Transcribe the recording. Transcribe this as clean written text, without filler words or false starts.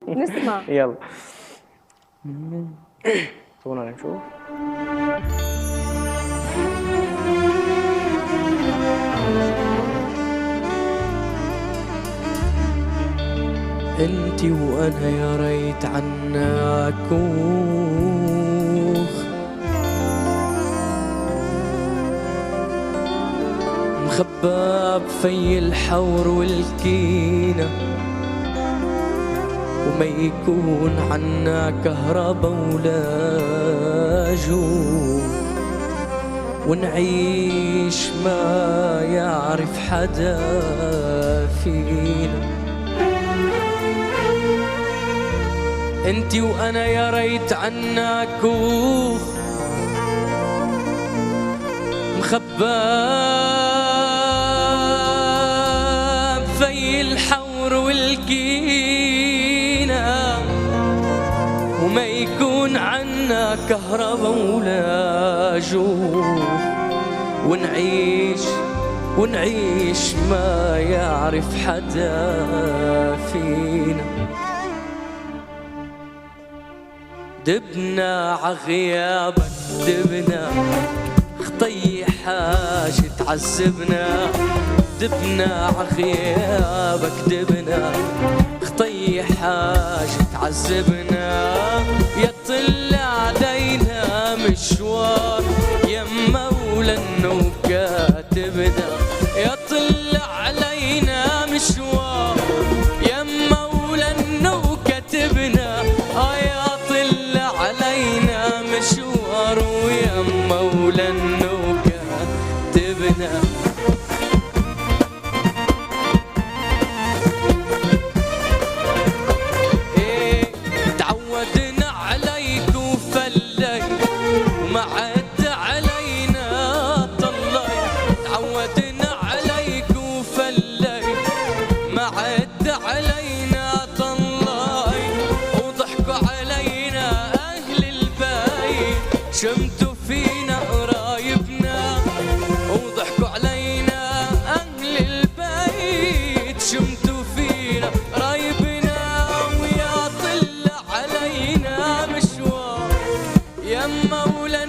نسمع. يلا خلونا نشوف. انتي وانا يا ريت عنا كوخ مخبى بفي الحور والكينة وما يكون عنا كهربا ولا جوع ونعيش ما يعرف حدا فينا. انتي وانا يا ريت عنا كوخ مخبى في الحور والكينة وما يكون عنا كهربا ولا جوع ونعيش ما يعرف حدا فينا. دبنا عغيابك دبنا خطي حاجة تعذبنا. دبنا عغيابك دبنا خطي حاجة تعذبنا. يطل علينا مشوار يا مولا النوكاتبنا. يطل علينا مشوار يا مولا النوكاتبنا. يطل علينا مشوار ويا مولا النوكاتبنا. تعودنا عليك وفلي وما عد علينا طلي. تعودنا عليك وفلي ما عد علينا طلي. وضحكوا علينا أهل البيت شمتوا فينا قرايبنا. وضحكوا علينا أهل البيت شمتوا فينا قرايبنا. ويا طل علينا مشوار يا مولا